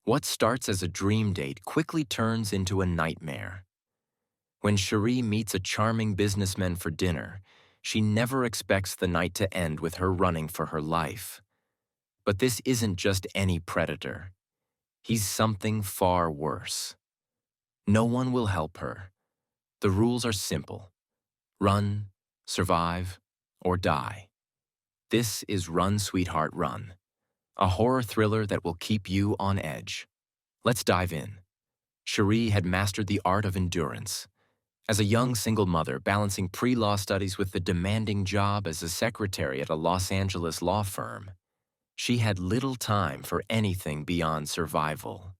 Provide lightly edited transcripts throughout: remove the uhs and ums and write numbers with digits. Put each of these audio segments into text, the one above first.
What starts as a dream date quickly turns into a nightmare. When Shohreh meets a charming businessman for dinner, she never expects the night to end with her running for her life. But this isn't just any predator. He's something far worse. No one will help her. The rules are simple. Run, survive, or die. This is Run, Sweetheart, Run, a horror thriller that will keep you on edge. Let's dive in. Shohreh had mastered the art of endurance. As a young single mother balancing pre-law studies with the demanding job as a secretary at a Los Angeles law firm, she had little time for anything beyond survival.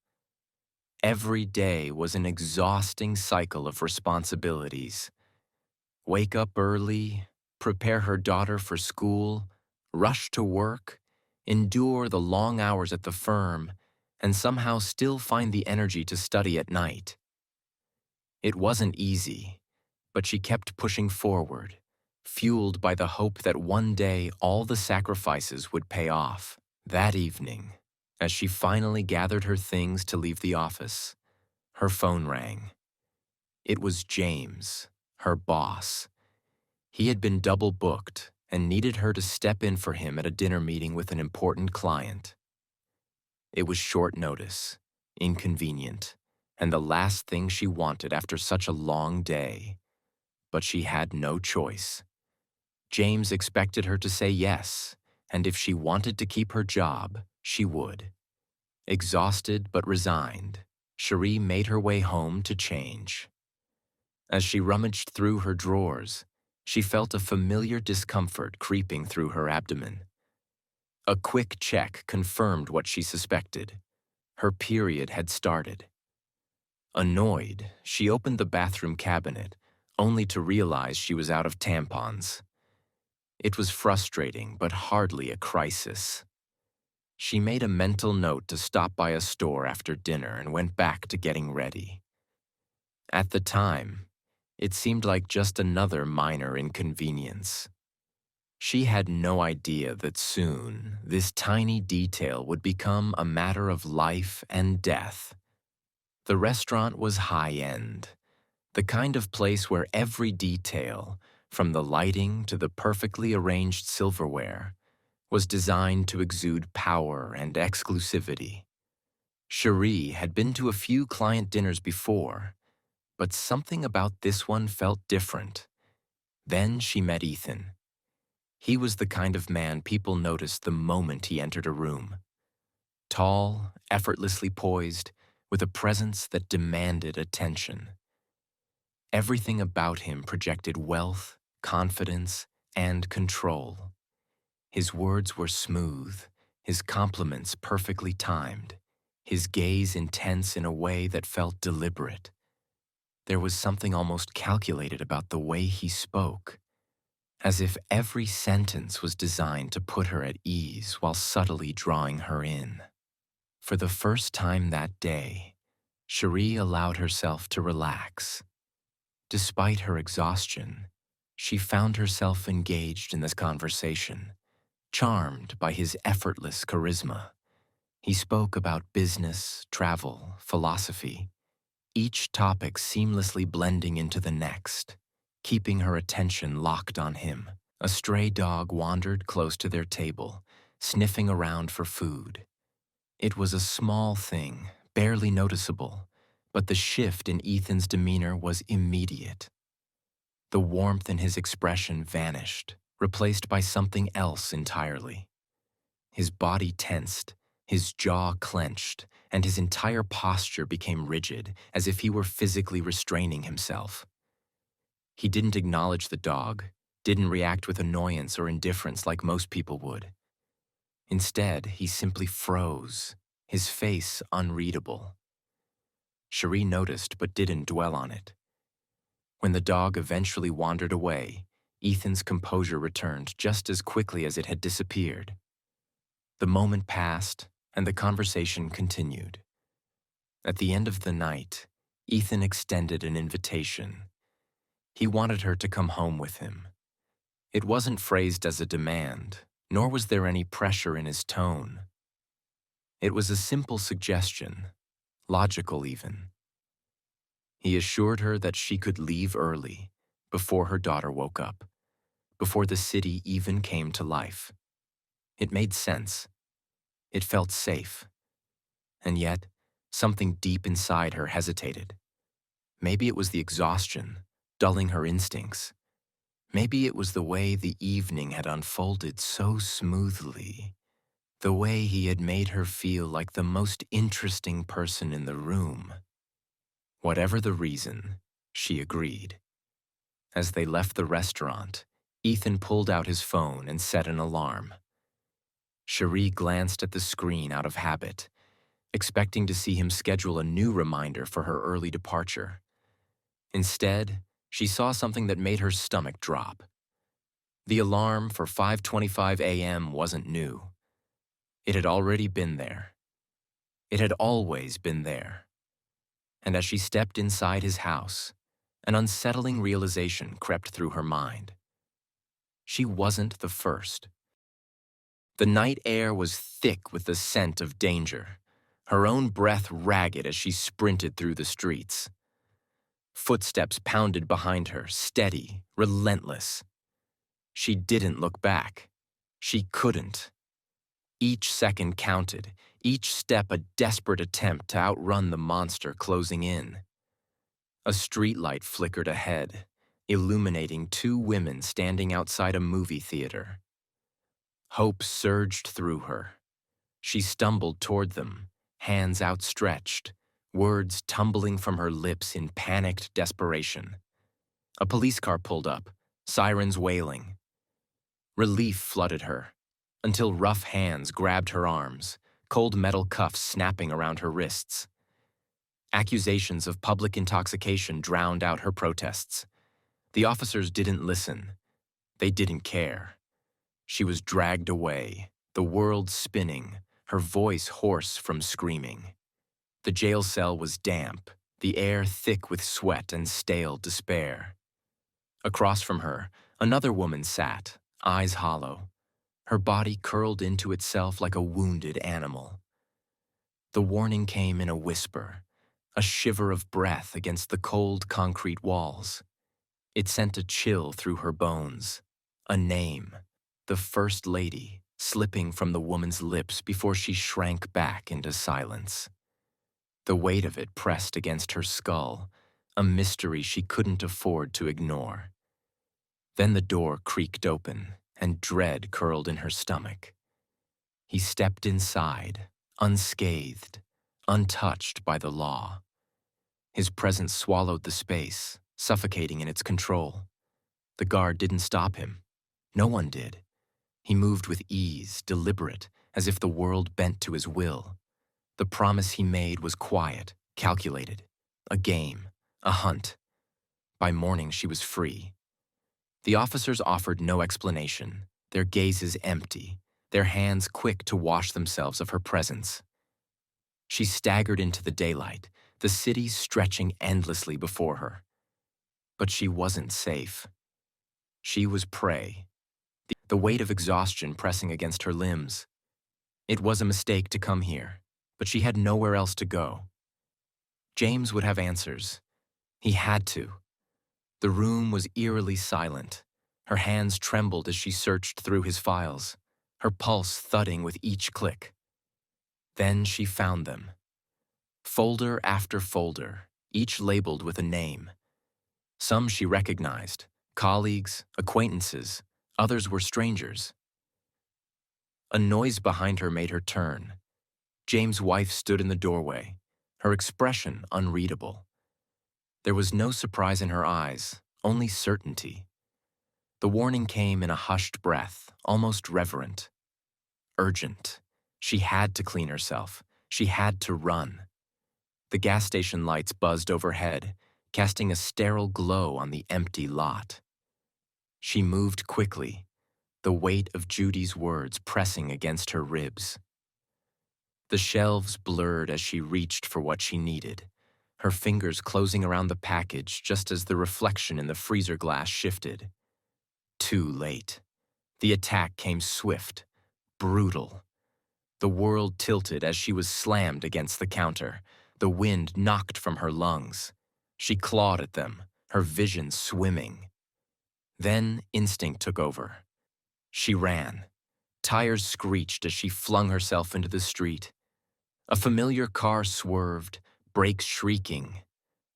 Every day was an exhausting cycle of responsibilities. Wake up early, prepare her daughter for school, rush to work, endure the long hours at the firm, and somehow still find the energy to study at night. It wasn't easy, but she kept pushing forward, fueled by the hope that one day all the sacrifices would pay off. That evening, as she finally gathered her things to leave the office, her phone rang. It was James, her boss. He had been double booked and needed her to step in for him at a dinner meeting with an important client. It was short notice, inconvenient, and the last thing she wanted after such a long day. But she had no choice. James expected her to say yes, and if she wanted to keep her job, she would. Exhausted but resigned, Shohreh made her way home to change. As she rummaged through her drawers, she felt a familiar discomfort creeping through her abdomen. A quick check confirmed what she suspected. Her period had started. Annoyed, she opened the bathroom cabinet, only to realize she was out of tampons. It was frustrating, but hardly a crisis. She made a mental note to stop by a store after dinner and went back to getting ready. At the time, it seemed like just another minor inconvenience. She had no idea that soon this tiny detail would become a matter of life and death. The restaurant was high-end, the kind of place where every detail, from the lighting to the perfectly arranged silverware, was designed to exude power and exclusivity. Shohreh had been to a few client dinners before, but something about this one felt different. Then she met Ethan. He was the kind of man people noticed the moment he entered a room. Tall, effortlessly poised, with a presence that demanded attention. Everything about him projected wealth, confidence, and control. His words were smooth, his compliments perfectly timed, his gaze intense in a way that felt deliberate. There was something almost calculated about the way he spoke, as if every sentence was designed to put her at ease while subtly drawing her in. For the first time that day, Shohreh allowed herself to relax. Despite her exhaustion, she found herself engaged in this conversation, charmed by his effortless charisma. He spoke about business, travel, philosophy, each topic seamlessly blending into the next, keeping her attention locked on him. A stray dog wandered close to their table, sniffing around for food. It was a small thing, barely noticeable, but the shift in Ethan's demeanor was immediate. The warmth in his expression vanished, replaced by something else entirely. His body tensed, his jaw clenched, and his entire posture became rigid, as if he were physically restraining himself. He didn't acknowledge the dog, didn't react with annoyance or indifference like most people would. Instead, he simply froze, his face unreadable. Shohreh noticed but didn't dwell on it. When the dog eventually wandered away, Ethan's composure returned just as quickly as it had disappeared. The moment passed, and the conversation continued. At the end of the night, Ethan extended an invitation. He wanted her to come home with him. It wasn't phrased as a demand, nor was there any pressure in his tone. It was a simple suggestion, logical even. He assured her that she could leave early, before her daughter woke up, before the city even came to life. It made sense. It felt safe. And yet, something deep inside her hesitated. Maybe it was the exhaustion, dulling her instincts. Maybe it was the way the evening had unfolded so smoothly, the way he had made her feel like the most interesting person in the room. Whatever the reason, she agreed. As they left the restaurant, Ethan pulled out his phone and set an alarm. Shohreh glanced at the screen out of habit, expecting to see him schedule a new reminder for her early departure. Instead, she saw something that made her stomach drop. The alarm for 5:25 a.m. wasn't new. It had already been there. It had always been there. And as she stepped inside his house, an unsettling realization crept through her mind. She wasn't the first. The night air was thick with the scent of danger, her own breath ragged as she sprinted through the streets. Footsteps pounded behind her, steady, relentless. She didn't look back. She couldn't. Each second counted, each step a desperate attempt to outrun the monster closing in. A streetlight flickered ahead, illuminating two women standing outside a movie theater. Hope surged through her. She stumbled toward them, hands outstretched, words tumbling from her lips in panicked desperation. A police car pulled up, sirens wailing. Relief flooded her, until rough hands grabbed her arms, cold metal cuffs snapping around her wrists. Accusations of public intoxication drowned out her protests. The officers didn't listen. They didn't care. She was dragged away, the world spinning, her voice hoarse from screaming. The jail cell was damp, the air thick with sweat and stale despair. Across from her, another woman sat, eyes hollow, her body curled into itself like a wounded animal. The warning came in a whisper, a shiver of breath against the cold concrete walls. It sent a chill through her bones. A name, the First Lady, slipping from the woman's lips before she shrank back into silence. The weight of it pressed against her skull, a mystery she couldn't afford to ignore. Then the door creaked open, and dread curled in her stomach. He stepped inside, unscathed, untouched by the law. His presence swallowed the space, suffocating in its control. The guard didn't stop him. No one did. He moved with ease, deliberate, as if the world bent to his will. The promise he made was quiet, calculated. A game, a hunt. By morning, she was free. The officers offered no explanation, their gazes empty, their hands quick to wash themselves of her presence. She staggered into the daylight, the city stretching endlessly before her. But she wasn't safe. She was prey, the weight of exhaustion pressing against her limbs. It was a mistake to come here, but she had nowhere else to go. James would have answers. He had to. The room was eerily silent. Her hands trembled as she searched through his files, her pulse thudding with each click. Then she found them. Folder after folder, each labeled with a name. Some she recognized, colleagues, acquaintances, others were strangers. A noise behind her made her turn. James' wife stood in the doorway, her expression unreadable. There was no surprise in her eyes, only certainty. The warning came in a hushed breath, almost reverent. Urgent. She had to clean herself. She had to run. The gas station lights buzzed overhead, casting a sterile glow on the empty lot. She moved quickly, the weight of Judy's words pressing against her ribs. The shelves blurred as she reached for what she needed, her fingers closing around the package just as the reflection in the freezer glass shifted. Too late. The attack came swift, brutal. The world tilted as she was slammed against the counter. The wind knocked from her lungs. She clawed at them, her vision swimming. Then instinct took over. She ran. Tires screeched as she flung herself into the street. A familiar car swerved, brakes shrieking.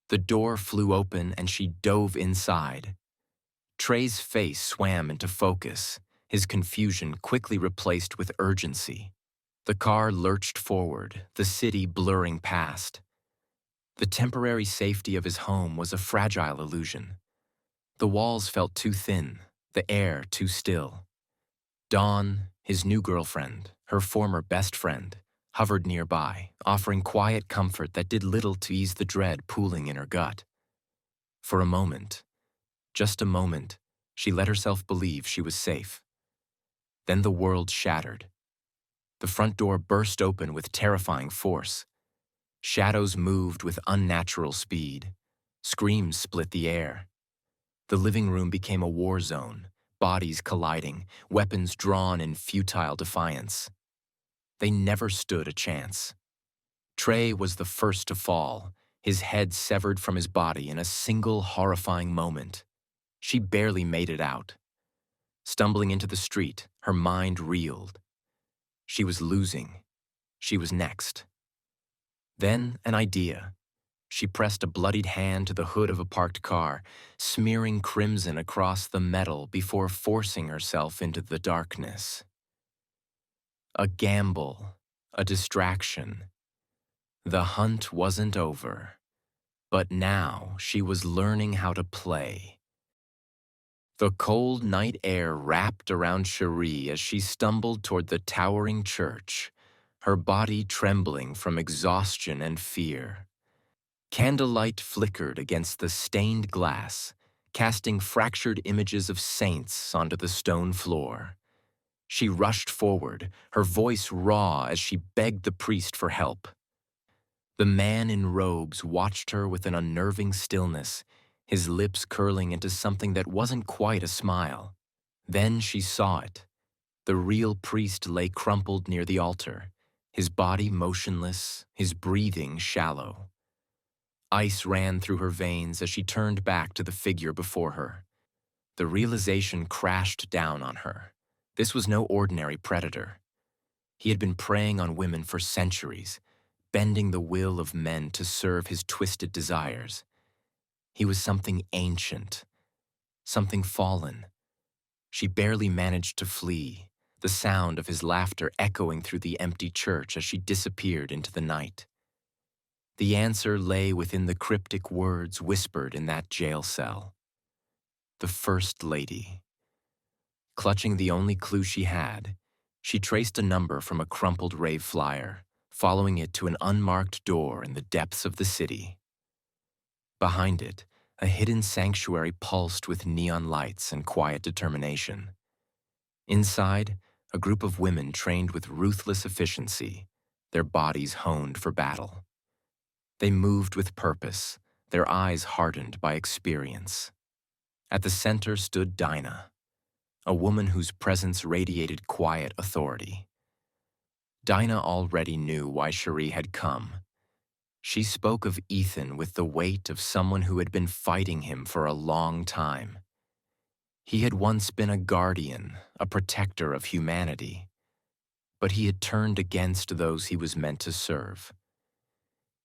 The door flew open and she dove inside. Trey's face swam into focus, his confusion quickly replaced with urgency. The car lurched forward, the city blurring past. The temporary safety of his home was a fragile illusion. The walls felt too thin, the air too still. Dawn, his new girlfriend, her former best friend, hovered nearby, offering quiet comfort that did little to ease the dread pooling in her gut. For a moment, just a moment, she let herself believe she was safe. Then the world shattered. The front door burst open with terrifying force. Shadows moved with unnatural speed. Screams split the air. The living room became a war zone, bodies colliding, weapons drawn in futile defiance. They never stood a chance. Trey was the first to fall, his head severed from his body in a single horrifying moment. She barely made it out. Stumbling into the street, her mind reeled. She was losing. She was next. Then an idea. She pressed a bloodied hand to the hood of a parked car, smearing crimson across the metal before forcing herself into the darkness. A gamble, a distraction. The hunt wasn't over, but now she was learning how to play. The cold night air wrapped around Shohreh as she stumbled toward the towering church, her body trembling from exhaustion and fear. Candlelight flickered against the stained glass, casting fractured images of saints onto the stone floor. She rushed forward, her voice raw as she begged the priest for help. The man in robes watched her with an unnerving stillness, his lips curling into something that wasn't quite a smile. Then she saw it. The real priest lay crumpled near the altar, his body motionless, his breathing shallow. Ice ran through her veins as she turned back to the figure before her. The realization crashed down on her. This was no ordinary predator. He had been preying on women for centuries, bending the will of men to serve his twisted desires. He was something ancient, something fallen. She barely managed to flee, the sound of his laughter echoing through the empty church as she disappeared into the night. The answer lay within the cryptic words whispered in that jail cell. The First Lady. Clutching the only clue she had, she traced a number from a crumpled rave flyer, following it to an unmarked door in the depths of the city. Behind it, a hidden sanctuary pulsed with neon lights and quiet determination. Inside, a group of women trained with ruthless efficiency, their bodies honed for battle. They moved with purpose, their eyes hardened by experience. At the center stood Dinah, a woman whose presence radiated quiet authority. Dinah already knew why Shohreh had come. She spoke of Ethan with the weight of someone who had been fighting him for a long time. He had once been a guardian, a protector of humanity, but he had turned against those he was meant to serve.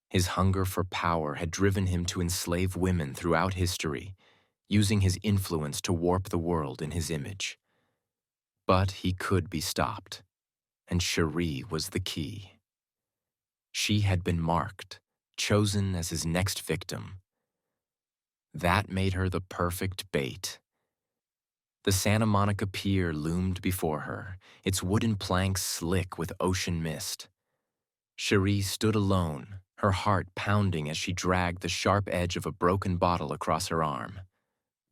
His hunger for power had driven him to enslave women throughout history, using his influence to warp the world in his image. But he could be stopped, and Shohreh was the key. She had been marked, chosen as his next victim. That made her the perfect bait. The Santa Monica Pier loomed before her, its wooden planks slick with ocean mist. Shohreh stood alone, her heart pounding as she dragged the sharp edge of a broken bottle across her arm.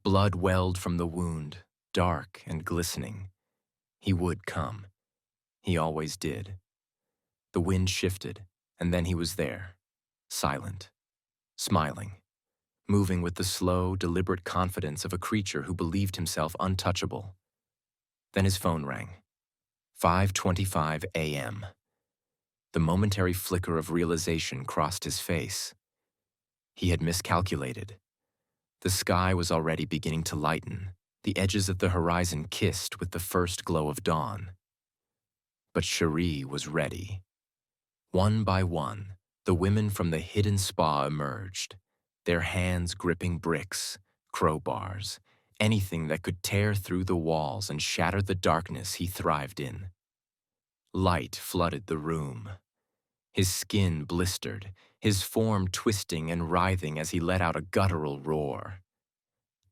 Blood welled from the wound, dark and glistening. He would come. He always did. The wind shifted, and then he was there, silent, smiling, moving with the slow, deliberate confidence of a creature who believed himself untouchable. Then his phone rang. 5:25 a.m. The momentary flicker of realization crossed his face. He had miscalculated. The sky was already beginning to lighten. The edges of the horizon kissed with the first glow of dawn. But Shohreh was ready. One by one, the women from the hidden spa emerged, their hands gripping bricks, crowbars, anything that could tear through the walls and shatter the darkness he thrived in. Light flooded the room. His skin blistered, his form twisting and writhing as he let out a guttural roar.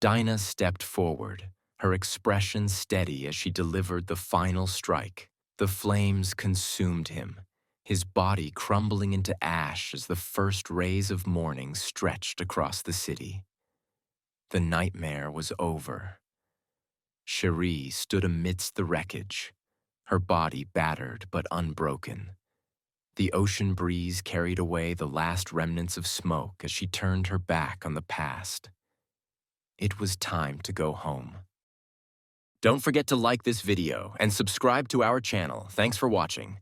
Dinah stepped forward, her expression steady as she delivered the final strike. The flames consumed him, his body crumbling into ash as the first rays of morning stretched across the city. The nightmare was over. Shohreh stood amidst the wreckage, her body battered but unbroken. The ocean breeze carried away the last remnants of smoke as she turned her back on the past. It was time to go home. Don't forget to like this video and subscribe to our channel. Thanks for watching.